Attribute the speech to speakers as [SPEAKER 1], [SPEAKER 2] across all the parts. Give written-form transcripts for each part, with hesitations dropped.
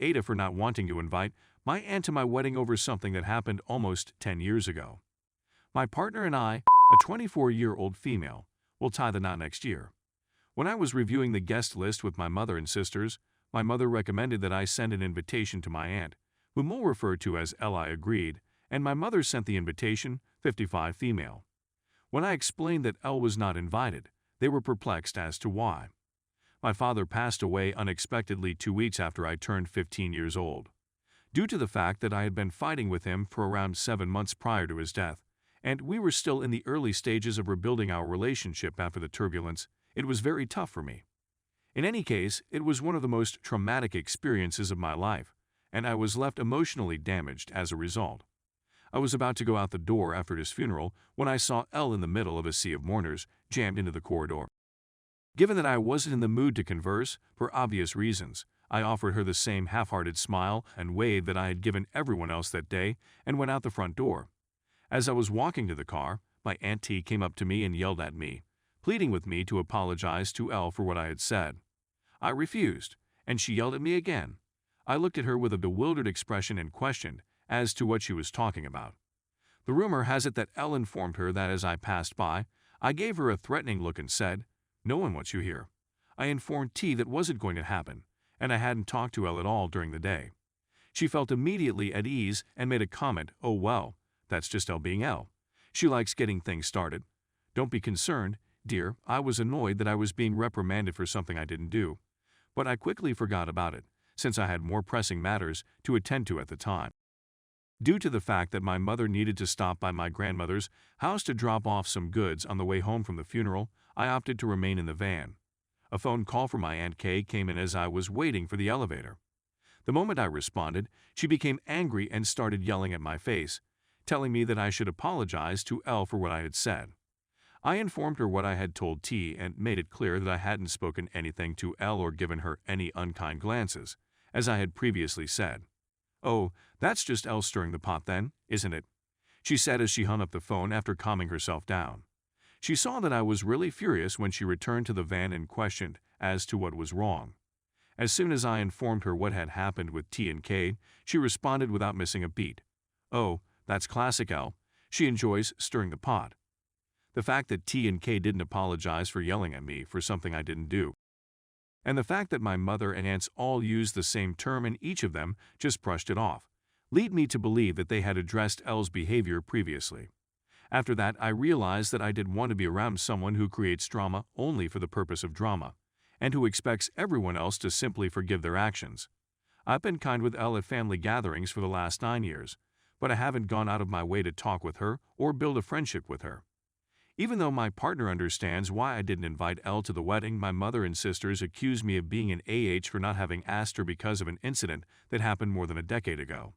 [SPEAKER 1] Ada for not wanting to invite my aunt to my wedding over something that happened almost 10 years ago. My partner and I, a 24-year-old female, will tie the knot next year. When I was reviewing the guest list with my mother and sisters, my mother recommended that I send an invitation to my aunt, whom we'll refer to as L. I agreed, and my mother sent the invitation, 55 female. When I explained that L was not invited, they were perplexed as to why. My father passed away unexpectedly 2 weeks after I turned 15 years old. Due to the fact that I had been fighting with him for around 7 months prior to his death, and we were still in the early stages of rebuilding our relationship after the turbulence, it was very tough for me. In any case, it was one of the most traumatic experiences of my life, and I was left emotionally damaged as a result. I was about to go out the door after his funeral when I saw L in the middle of a sea of mourners, jammed into the corridor. Given that I wasn't in the mood to converse, for obvious reasons, I offered her the same half-hearted smile and wave that I had given everyone else that day and went out the front door. As I was walking to the car, my Aunt T came up to me and yelled at me, pleading with me to apologize to L for what I had said. I refused, and she yelled at me again. I looked at her with a bewildered expression and questioned as to what she was talking about. The rumor has it that L informed her that as I passed by, I gave her a threatening look and said, "No one wants you here." I informed T that wasn't going to happen, and I hadn't talked to L at all during the day. She felt immediately at ease and made a comment, "Oh well, that's just L being L. She likes getting things started. Don't be concerned, dear." I was annoyed that I was being reprimanded for something I didn't do, but I quickly forgot about it, since I had more pressing matters to attend to at the time. Due to the fact that my mother needed to stop by my grandmother's house to drop off some goods on the way home from the funeral, I opted to remain in the van. A phone call from my Aunt Kay came in as I was waiting for the elevator. The moment I responded, she became angry and started yelling at my face, telling me that I should apologize to L for what I had said. I informed her what I had told T and made it clear that I hadn't spoken anything to L or given her any unkind glances, as I had previously said. "Oh, that's just L stirring the pot then, isn't it?" she said as she hung up the phone after calming herself down. She saw that I was really furious when she returned to the van and questioned as to what was wrong. As soon as I informed her what had happened with T and K, she responded without missing a beat. "Oh, that's classic L. She enjoys stirring the pot." The fact that T and K didn't apologize for yelling at me for something I didn't do, and the fact that my mother and aunts all used the same term and each of them just brushed it off, lead me to believe that they had addressed L's behavior previously. After that, I realized that I didn't want to be around someone who creates drama only for the purpose of drama, and who expects everyone else to simply forgive their actions. I've been kind with L at family gatherings for the last 9 years, but I haven't gone out of my way to talk with her or build a friendship with her. Even though my partner understands why I didn't invite L to the wedding, my mother and sisters accuse me of being an AH for not having asked her because of an incident that happened more than a decade ago.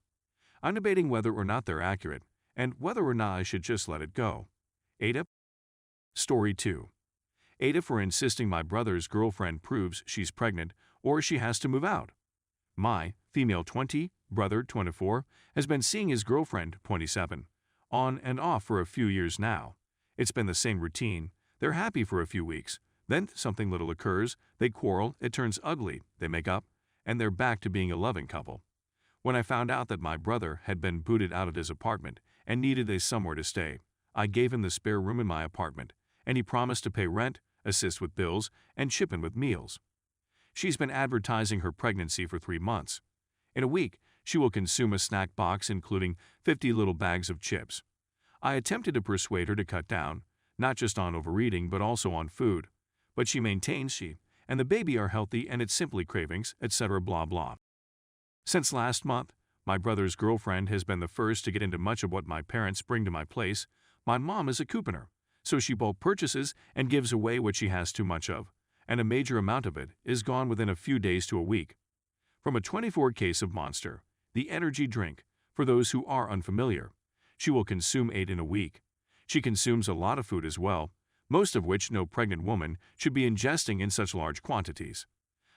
[SPEAKER 1] I'm debating whether or not they're accurate, and whether or not I should just let it go. Ada? Story 2. Ada for insisting my brother's girlfriend proves she's pregnant or she has to move out. My, female 20, brother 24, has been seeing his girlfriend, 27, on and off for a few years now. It's been the same routine. They're happy for a few weeks. Then something little occurs, they quarrel, it turns ugly, they make up, and they're back to being a loving couple. When I found out that my brother had been booted out of his apartment and needed a somewhere to stay, I gave him the spare room in my apartment, and he promised to pay rent, assist with bills, and chip in with meals. She's been advertising her pregnancy for 3 months. In a week, she will consume a snack box including 50 little bags of chips. I attempted to persuade her to cut down, not just on overeating but also on food, but she maintains she and the baby are healthy and it's simply cravings, etc. blah blah. Since last month, my brother's girlfriend has been the first to get into much of what my parents bring to my place. My mom is a couponer, so she bulk purchases and gives away what she has too much of, and a major amount of it is gone within a few days to a week. From a 24 case of Monster, the energy drink, for those who are unfamiliar, she will consume 8 in a week. She consumes a lot of food as well, most of which no pregnant woman should be ingesting in such large quantities.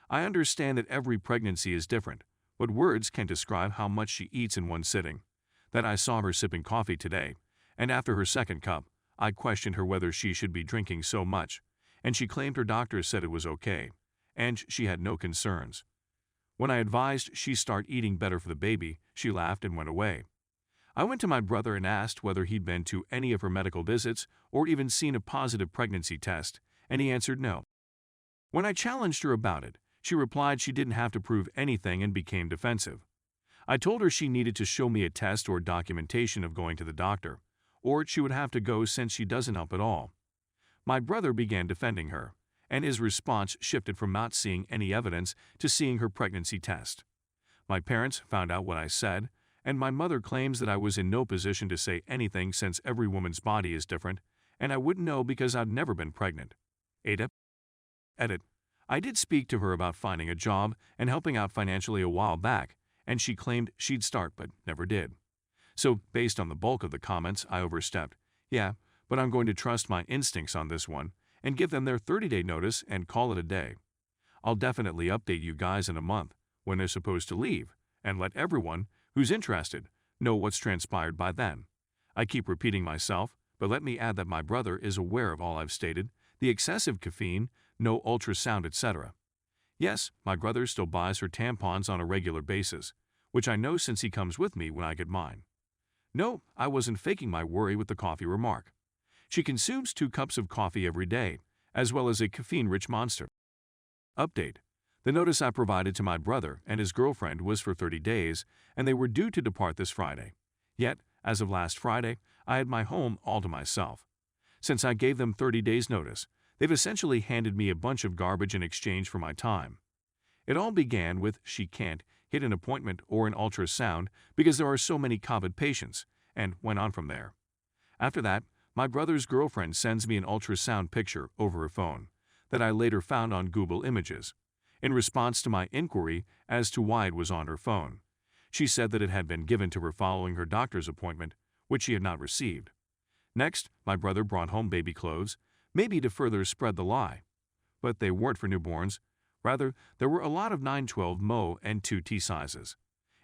[SPEAKER 1] I understand that every pregnancy is different, but words can't describe how much she eats in one sitting. That I saw her sipping coffee today, and after her second cup, I questioned her whether she should be drinking so much, and she claimed her doctor said it was okay, and she had no concerns. When I advised she start eating better for the baby, she laughed and went away. I went to my brother and asked whether he'd been to any of her medical visits or even seen a positive pregnancy test, and he answered no. When I challenged her about it, she replied she didn't have to prove anything and became defensive. I told her she needed to show me a test or documentation of going to the doctor, or she would have to go since she doesn't help at all. My brother began defending her, and his response shifted from not seeing any evidence to seeing her pregnancy test. My parents found out what I said, and my mother claims that I was in no position to say anything since every woman's body is different, and I wouldn't know because I'd never been pregnant. AITA. Edit. I did speak to her about finding a job and helping out financially a while back, and she claimed she'd start but never did. So, based on the bulk of the comments, I overstepped. Yeah, but I'm going to trust my instincts on this one and give them their 30-day notice and call it a day. I'll definitely update you guys in a month when they're supposed to leave and let everyone who's interested know what's transpired by then. I keep repeating myself, but let me add that my brother is aware of all I've stated, the excessive caffeine, no ultrasound, etc. Yes, my brother still buys her tampons on a regular basis, which I know since he comes with me when I get mine. No, I wasn't faking my worry with the coffee remark. She consumes 2 cups of coffee every day, as well as a caffeine-rich monster. Update. The notice I provided to my brother and his girlfriend was for 30 days, and they were due to depart this Friday. Yet, as of last Friday, I had my home all to myself. Since I gave them 30 days notice, they've essentially handed me a bunch of garbage in exchange for my time. It all began with she can't hit an appointment or an ultrasound because there are so many COVID patients, and went on from there. After that, my brother's girlfriend sends me an ultrasound picture over her phone that I later found on Google Images. In response to my inquiry as to why it was on her phone, she said that it had been given to her following her doctor's appointment, which she had not received. Next, my brother brought home baby clothes, maybe to further spread the lie. But they weren't for newborns. Rather, there were a lot of 9/12 Mo and 2T sizes.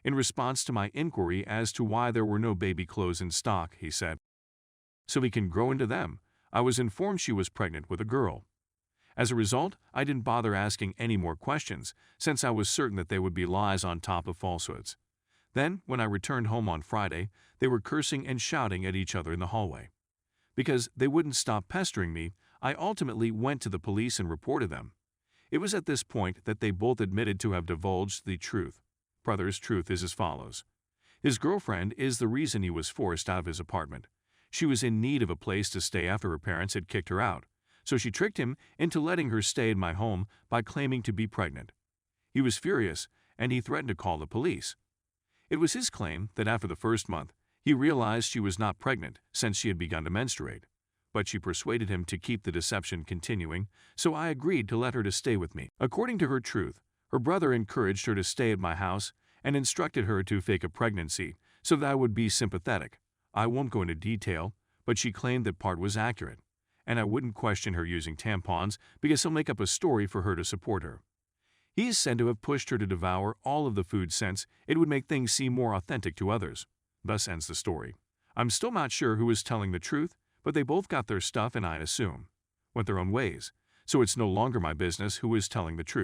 [SPEAKER 1] In response to my inquiry as to why there were no baby clothes in stock, he said, "So we can grow into them." I was informed she was pregnant with a girl. As a result, I didn't bother asking any more questions, since I was certain that they would be lies on top of falsehoods. Then, when I returned home on Friday, they were cursing and shouting at each other in the hallway. Because they wouldn't stop pestering me, I ultimately went to the police and reported them. It was at this point that they both admitted to have divulged the truth. Brother's truth is as follows. His girlfriend is the reason he was forced out of his apartment. She was in need of a place to stay after her parents had kicked her out, so she tricked him into letting her stay in my home by claiming to be pregnant. He was furious, and he threatened to call the police. It was his claim that after the first month, he realized she was not pregnant since she had begun to menstruate. But she persuaded him to keep the deception continuing, so I agreed to let her to stay with me. According to her truth, her brother encouraged her to stay at my house and instructed her to fake a pregnancy so that I would be sympathetic. I won't go into detail, but she claimed that part was accurate, and I wouldn't question her using tampons because he'll make up a story for her to support her. He is said to have pushed her to devour all of the food since it would make things seem more authentic to others. Thus ends the story. I'm still not sure who is telling the truth, but they both got their stuff and I assume went their own ways, so it's no longer my business who is telling the truth.